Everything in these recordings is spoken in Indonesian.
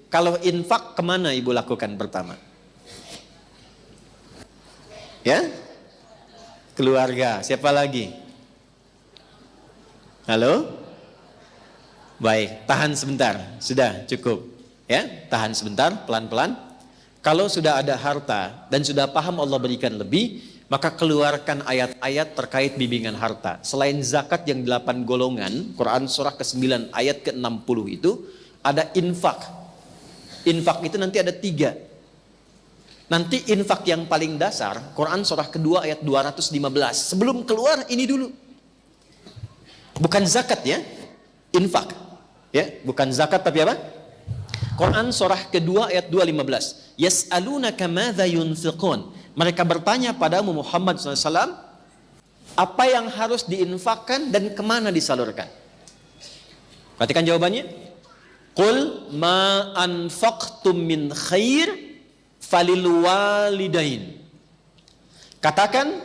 Kalau infak kemana ibu lakukan pertama? Ya? Keluarga. Siapa lagi? Halo? Baik, tahan sebentar. Sudah cukup. Ya, tahan sebentar, pelan-pelan. Kalau sudah ada harta dan sudah paham Allah berikan lebih, maka keluarkan ayat-ayat terkait bimbingan harta. Selain zakat yang 8 golongan, Quran surah ke-9 ayat ke-60 itu ada infak. Infak itu nanti ada 3. Nanti infak yang paling dasar, Quran surah kedua ayat 215. Sebelum keluar ini dulu. Bukan zakat ya, infak. Ya, bukan zakat tapi apa? Quran surah kedua ayat 215. Yas'alunaka madza yunfiqun. Mereka bertanya padamu Muhammad SAW, apa yang harus diinfakkan dan kemana disalurkan? Perhatikan jawabannya. Qul ma anfaqtum min khair falil walidain. Katakan,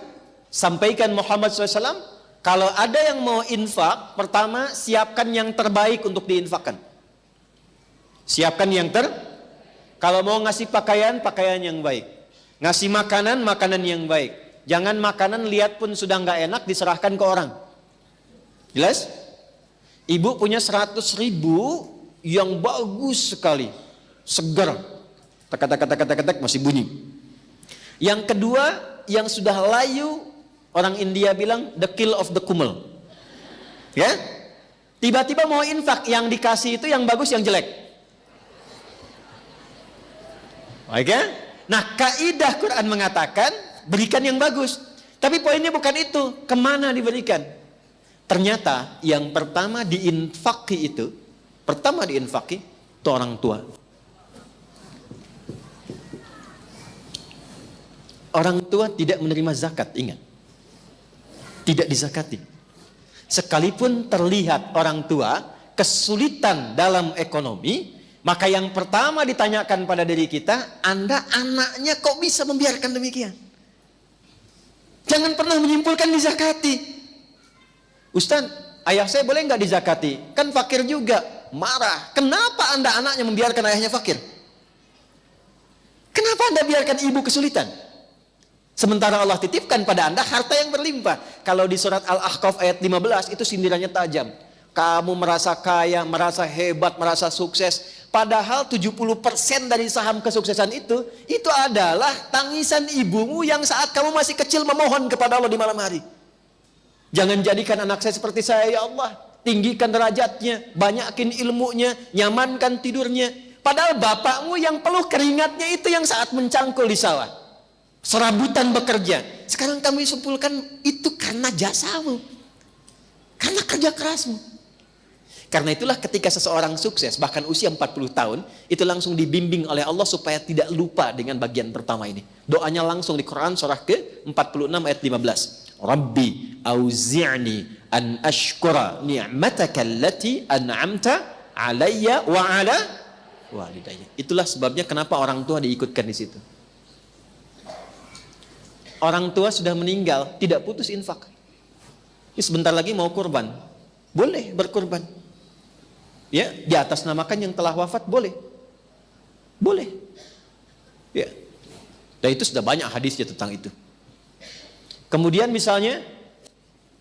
sampaikan Muhammad SAW, kalau ada yang mau infak, pertama siapkan yang terbaik untuk diinfakkan. Siapkan yang kalau mau ngasih pakaian, pakaian yang baik. Ngasih makanan, makanan yang baik. Jangan makanan lihat pun sudah nggak enak diserahkan ke orang. Jelas? Ibu punya 100.000 yang bagus sekali, segar, tak masih bunyi. Yang kedua, yang sudah layu, orang India bilang the kill of the kumel. Ya? Tiba-tiba mau infak, yang dikasih itu yang bagus, yang jelek. Oke? Nah, kaidah Quran mengatakan berikan yang bagus. Tapi poinnya bukan itu, kemana diberikan? Ternyata yang pertama diinfaki itu orang tua. Orang tua tidak menerima zakat, ingat. Tidak dizakati. Sekalipun terlihat orang tua kesulitan dalam ekonomi, maka yang pertama ditanyakan pada diri kita, Anda anaknya kok bisa membiarkan demikian? Jangan pernah menyimpulkan dizakati. Ustaz, ayah saya boleh nggak dizakati? Kan fakir juga. Marah. Kenapa Anda anaknya membiarkan ayahnya fakir? Kenapa Anda biarkan ibu kesulitan? Sementara Allah titipkan pada Anda harta yang berlimpah. Kalau di surat Al-Ahqaf ayat 15 itu sindirannya tajam. Kamu merasa kaya, merasa hebat, merasa sukses. Padahal 70% dari saham kesuksesan itu adalah tangisan ibumu yang saat kamu masih kecil memohon kepada Allah di malam hari. Jangan jadikan anak saya seperti saya ya Allah. Tinggikan derajatnya, banyakin ilmunya, nyamankan tidurnya. Padahal bapakmu yang peluh keringatnya itu yang saat mencangkul di sawah. Serabutan bekerja. Sekarang kami simpulkan itu karena jasamu. Karena kerja kerasmu. Karena itulah ketika seseorang sukses, bahkan usia 40 tahun, itu langsung dibimbing oleh Allah supaya tidak lupa dengan bagian pertama ini. Doanya langsung di Quran surah ke-46 ayat 15. Rabbi auzi'ni an ashkura ni'mataka allati an'amta alayya wa ala walidayya. Itulah sebabnya kenapa orang tua diikutkan di situ. Orang tua sudah meninggal, tidak putus infak. Ini sebentar lagi mau kurban. Boleh berkurban. Ya, di atas namakan yang telah wafat boleh. Boleh. Ya. Dan itu sudah banyak hadisnya tentang itu. Kemudian misalnya,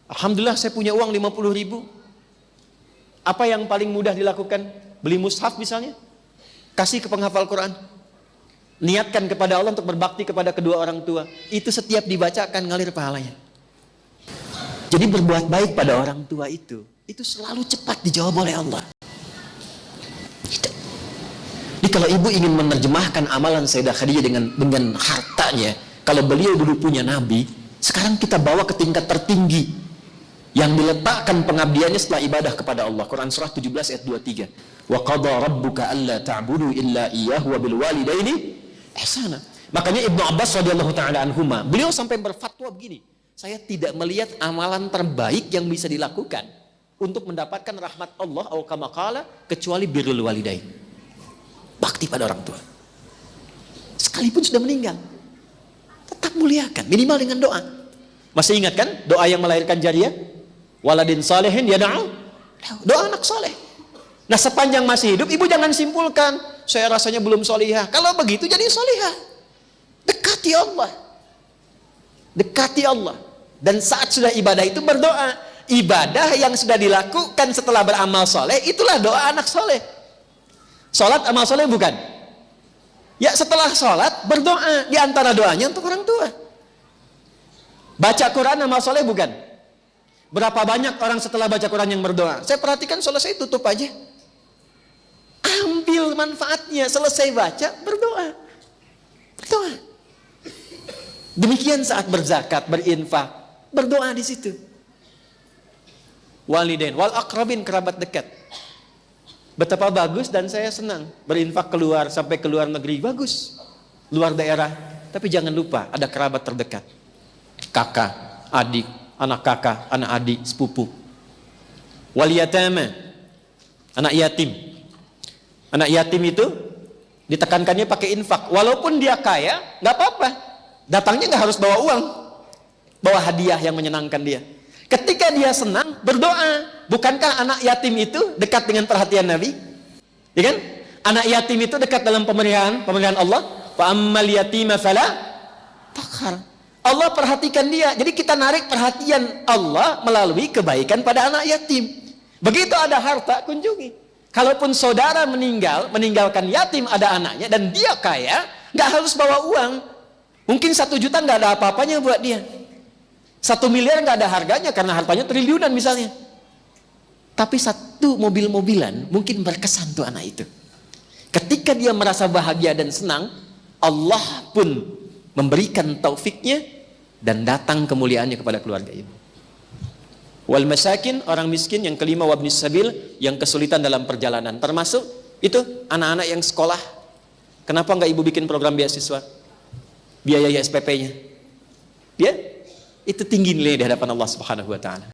alhamdulillah saya punya uang 50.000. Apa yang paling mudah dilakukan? Beli mushaf misalnya. Kasih ke penghafal Quran. Niatkan kepada Allah untuk berbakti kepada kedua orang tua. Itu setiap dibacakan ngalir pahalanya. Jadi berbuat baik pada orang tua itu selalu cepat dijawab oleh Allah. Jadi kalau ibu ingin menerjemahkan amalan Sayyidah Khadijah dengan hartanya, kalau beliau dulu punya nabi, sekarang kita bawa ke tingkat tertinggi yang diletakkan pengabdiannya setelah ibadah kepada Allah. Quran surah 17 ayat 23. Wa qada rabbuka alla ta'budu illa iyyahu wa bil walidaini ihsana. Makanya Ibnu Abbas radhiyallahu taala anhuma, beliau sampai berfatwa begini, saya tidak melihat amalan terbaik yang bisa dilakukan untuk mendapatkan rahmat Allah atau kama qala kecuali birrul walidain. Bakti pada orang tua. Sekalipun sudah meninggal, tetap muliakan, minimal dengan doa. Masih ingat kan doa yang melahirkan jariah? Waladin salihin yad'u. Doa anak soleh. Nah, sepanjang masih hidup ibu jangan simpulkan saya rasanya belum solihah. Kalau begitu jadi solihah. Dekati Allah. Dekati Allah. Dan saat sudah ibadah itu berdoa. Ibadah yang sudah dilakukan setelah beramal soleh, itulah doa anak soleh. Sholat amal soleh bukan? Ya setelah sholat berdoa. Di antara doanya untuk orang tua. Baca Quran amal soleh bukan? Berapa banyak orang setelah baca Quran yang berdoa? Saya perhatikan selesai tutup aja. Ambil manfaatnya. Selesai baca berdoa. Berdoa. Demikian saat berzakat, berinfak, berdoa di situ. Walidain, wal akrabin, kerabat dekat. Betapa bagus dan saya senang berinfak keluar sampai ke luar negeri, bagus. Luar daerah, tapi jangan lupa ada kerabat terdekat. Kakak, adik, anak kakak, anak adik, sepupu. Wal yatama, anak yatim. Anak yatim itu ditekankannya pakai infak. Walaupun dia kaya, nggak apa-apa. Datangnya nggak harus bawa uang, bawa hadiah yang menyenangkan dia. Ketika dia senang, berdoa. Bukankah anak yatim itu dekat dengan perhatian Nabi? Ya kan? Anak yatim itu dekat dalam pemeliharaan Allah. Wa ammal yatima fala taqhar. Allah perhatikan dia. Jadi kita narik perhatian Allah melalui kebaikan pada anak yatim. Begitu ada harta, kunjungi. Kalaupun saudara meninggalkan yatim, ada anaknya dan dia kaya, nggak harus bawa uang. Mungkin 1 juta nggak ada apa-apanya buat dia. 1 miliar nggak ada harganya karena hartanya triliunan misalnya. Tapi 1 mobil-mobilan mungkin berkesan tuh anak itu. Ketika dia merasa bahagia dan senang, Allah pun memberikan taufiknya dan datang kemuliaannya kepada keluarga itu. Wal masakin, orang miskin. Yang kelima, wabnis sabil, yang kesulitan dalam perjalanan. Termasuk itu anak-anak yang sekolah. Kenapa nggak ibu bikin program beasiswa? Biaya SPP-nya. Ya, itu tinggi nilai di hadapan Allah Subhanahu wa taala.